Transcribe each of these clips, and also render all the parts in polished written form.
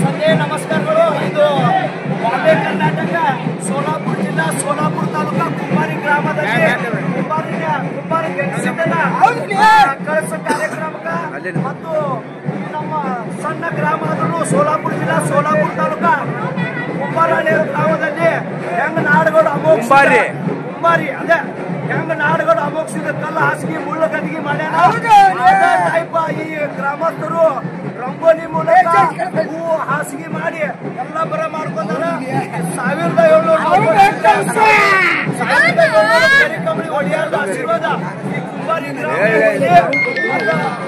ಸಂಜೆ ನಮಸ್ಕಾರಗಳು. ಇದು ಬಾಂಬೆ ಕರ್ನಾಟಕ ಸೋಲಾಪುರ ಜಿಲ್ಲಾ ಸೋಲಾಪುರ ತಾಲೂಕಾ ಕುಂಬಾರಿ ಗ್ರಾಮದಲ್ಲಿ ಕುಂಬಾರಿ ಕಳಸ ಕಾರ್ಯಕ್ರಮಕ್ಕೆ ಮತ್ತು ನಮ್ಮ ಸಣ್ಣ ಗ್ರಾಮ ಆದರೂ ಸೋಲಾಪುರ ಜಿಲ್ಲಾ ಸೋಲಾಪುರ ತಾಲೂಕಾ ಕುಂಬಾರಹಳ್ಳಿ ಗ್ರಾಮದಲ್ಲಿ ಹೆಂಗ ನಾಡುಗಳು ಕುಂಬಾರಿ ಅದೇ ಹೆಂಗ ನಾಡುಗಳು ಅಮೋಕ್ಷಿದ ಕಲ್ಲು ಹಾಸಿಗೆ ಮುಳ್ಳು ಗದಿಗೆ ಮಾಡ್ಯಾರ ಈ ಗ್ರಾಮಸ್ಥರು ರಂಗೋಲಿ ಮೂಲಕ ಹೂ ಹಾಸಿಗೆ ಮಾಡಿ ಎಲ್ಲ ಬರ ಮಾಡ್ಕೊಂಡಾರ. 1700 ಒಡೆಯರದ ಆಶೀರ್ವಾದ ಈ ಕುಂಬಾರಿ ಗ್ರಾಮದಲ್ಲಿ.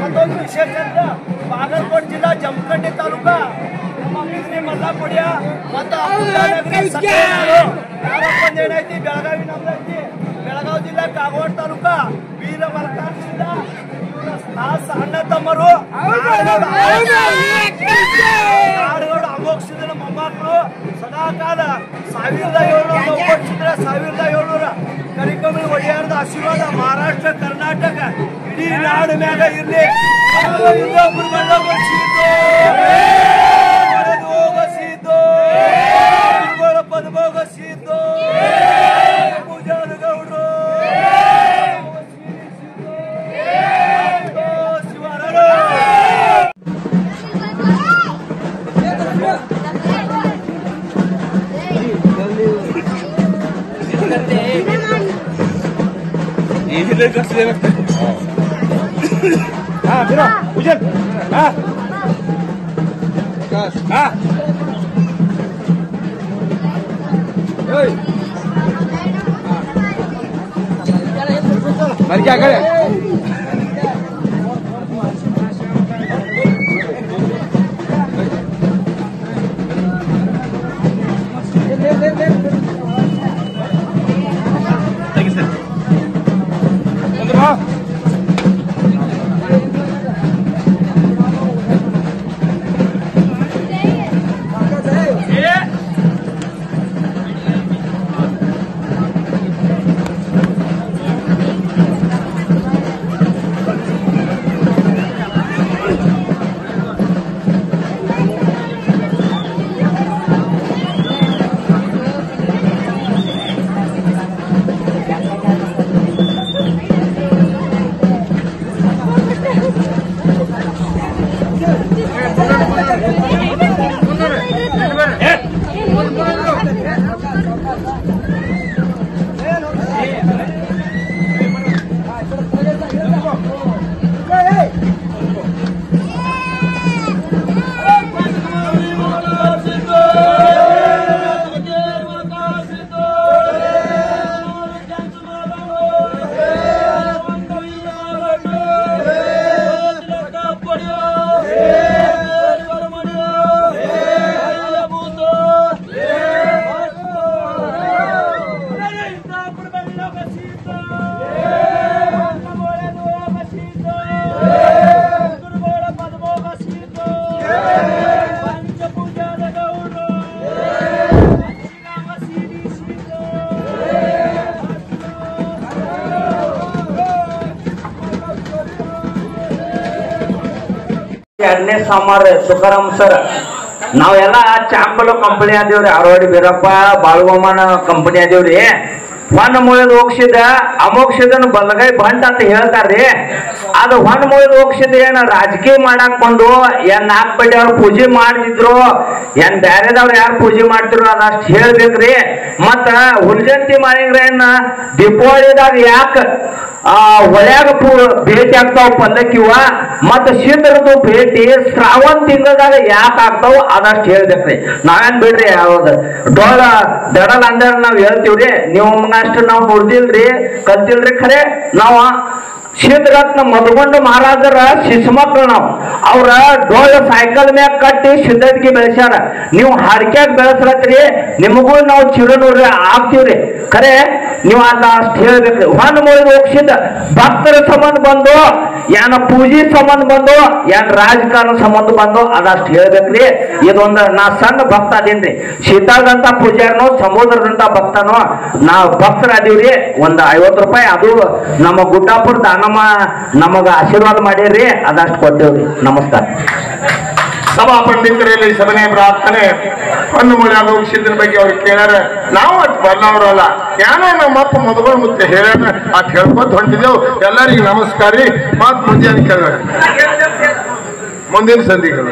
ಮತ್ತೊಂದು ವಿಶೇಷ ಅಂತ ಬಾಗಲಕೋಟೆ ಜಿಲ್ಲಾ ಜಮಖಂಡಿ ತಾಲೂಕಾ ನಮ್ಮ ಬಿದ್ರಿ ಮಲ್ಲಾಪುಡಿಯ ಮತ್ತು ಏನೈತಿ ಬೆಳಗಾವಿ ನಮ್ದೈತಿ. ಬೆಳಗಾವಿ ಜಿಲ್ಲಾ ಕಾಗವಾಡ ತಾಲೂಕಾ ವೀರ ಮಲ್ಕಾನ್ ಜಿಲ್ಲಾ ಅಣ್ಣ ತಮ್ಮರು ನಾಡುಗಳು ಅಮೋಕ್ಷಿದ್ರ ಮೊಮ್ಮಕ್ಕಳು ಸದಾಕಾಲ 1700 ಕರಿಕಮಿ ಒಡೆಯರದ ಆಶೀರ್ವಾದ ಮಹಾರಾಷ್ಟ್ರ ಕರ್ನಾಟಕ ಇಡೀ ನಾಡು ಮ್ಯಾಗ ಇರ್ಲಿ. ಹೋಗಸಿದ್ದು ಪದಭೋಗಸಿದ್ದು ಪೂಜಾದ ಗೌಡ್ರು पूजन क्या करे ಎರಡನೇ ಸಾಮಾರ್ ತುಕಾರಾಮ್ ಸರ್ ನಾವೆಲ್ಲ ಚಾಂಬಲ್ ಕಂಪನಿ ಆದೇವ್ರಿ. ಆರವಾಡಿ ಬೀರಪ್ಪ ಬಾಳುವಮ್ಮನ ಕಂಪನಿ ಆದೇವ್ರಿ. ಹೊನ್ನ ಮುಳಿದ್ ಹೋಗ್ಸಿದ ಅಮೋಕ್ಷದನ್ ಬಲಗೈ ಬಂಟ ಅಂತ ಹೇಳ್ತಾರ್ರಿ. ಅದು ಹೊನ್ನ ಮುಳಿದ್ ಹೋಗ್ಸಿದ ಏನ ರಾಜಕೀಯ ಮಾಡಾಕ್ ಬಂದು ಏನ್ 4 ಬಡ್ಡಿ ಅವ್ರು ಪೂಜೆ ಮಾಡ್ತಿದ್ರು ಏನ್ ಬ್ಯಾರೆದವ್ರು ಯಾರು ಪೂಜೆ ಮಾಡ್ತಿದ್ರು ಅದಷ್ಟು ಹೇಳ್ಬೇಕ್ರಿ. ಮತ್ತ ಹುಲ್ಜಂತಿ ಮಾಡಿದ್ರೇನ ದೀಪಾವಳಿದಾಗ ಯಾಕ ಹೊಳ್ಯಾಗ ಭೇಟಿ ಆಗ್ತಾವ ಪಲ್ಲಕ್ಕಿವ ಮತ್ತ ಶೀತರದ್ದು ಭೇಟಿ ಶ್ರಾವಣ ತಿಂಗಳದಾಗ ಯಾಕೆ ಆಗ್ತಾವ ಅದಷ್ಟು ಹೇಳ್ಬೇಕ್ರಿ. ನಾವೇನ್ ಬಿಡ್ರಿ ಯಾವ್ದು ಡೋಳ ದಡಲ್ ಅಂದ್ರ ನಾವ್ ಹೇಳ್ತೀವ್ರಿ. ನೀವು ಅಷ್ಟು ನಾವು ನೋಡ್ದಿಲ್ರಿ ಕಲ್ತಿಲ್ರಿ. ಖರೆ ನಾವ ಸಿದ್ಧರತ್ನ ಮಧುಗೊಂಡ ಮಹಾರಾಜರ ಶಿಶುಮಕ್ಳು ನಾವು. ಅವ್ರ ಡೋಳ ಸೈಕಲ್ ಮ್ಯಾಗ ಕಟ್ಟಿ ಸಿದ್ಧತೆಗೆ ಬೆಳೆಸ್ಯಾರ. ನೀವು ಹಾಡ್ಕ್ಯಾಗ ಬೆಳೆಸ್ರತ್ರಿ ನಿಮಗೂ ನಾವು ಚಿರನೂರಿ ಆಗ್ತೀವ್ರಿ. ಖರೆ ನೀವು ಅದ ಅಷ್ಟು ಹೇಳ್ಬೇಕ್ರಿ. ಹೊನ್ನ ಮುಳಿದು ಹೋಗ್ಸಿದ ಭಕ್ತರ ಸಂಬಂಧ ಬಂದು ಏನ ಪೂಜೆ ಸಂಬಂಧ ಬಂದು ಏನ್ ರಾಜಕಾರಣ ಸಂಬಂಧ ಬಂದು ಅದಷ್ಟು ಹೇಳ್ಬೇಕ್ರಿ. ಇದೊಂದು ನಾ ಸಣ್ಣ ಭಕ್ತ ಅದೇನ್ರಿ. ಶೀತಾಳದಂತ ಪೂಜಾರನು ಸಮುದ್ರದಂತ ಭಕ್ತನು ನಾವು ಭಕ್ತರ ಅದೀವ್ರಿ. ಒಂದು 50 ರೂಪಾಯಿ ಅದು ನಮ್ಮ ಗುಡ್ಡಾಪುರ ದಾನ ಶಿವರಾಮ ನಮಗ ಆಶೀರ್ವಾದ ಮಾಡಿರಿ, ಅದಷ್ಟು ಕೊಟ್ಟೇವ್ರಿ. ನಮಸ್ಕಾರ. ಸಭಾ ಪಂಡಿತರಲ್ಲಿ ಸಭನೆ ಪ್ರಾರ್ಥನೆ ಒಂದು ಮೂಲ ಸಿದ್ಧನ ಬಗ್ಗೆ ಅವ್ರು ಕೇಳ್ಯಾರ. ನಾವು ಅಟ್ ಬರ್ಲವ್ರಲ್ಲ, ಏನೋ ನಮ್ಮಪ್ಪ ಮದುಗಳು ಮುತ್ತೆ ಹೇಳ್ಯಾರ ಅಟ್ ಹೇಳ್ಕೊತ ಹೊಂಟಿದೆವು. ಎಲ್ಲರಿಗೂ ನಮಸ್ಕಾರ ರೀ. ಮತ್ ಮುಂಜಾನೆ ಕೇಳ ಮುಂದಿನ ಸಂಧಿಗಳು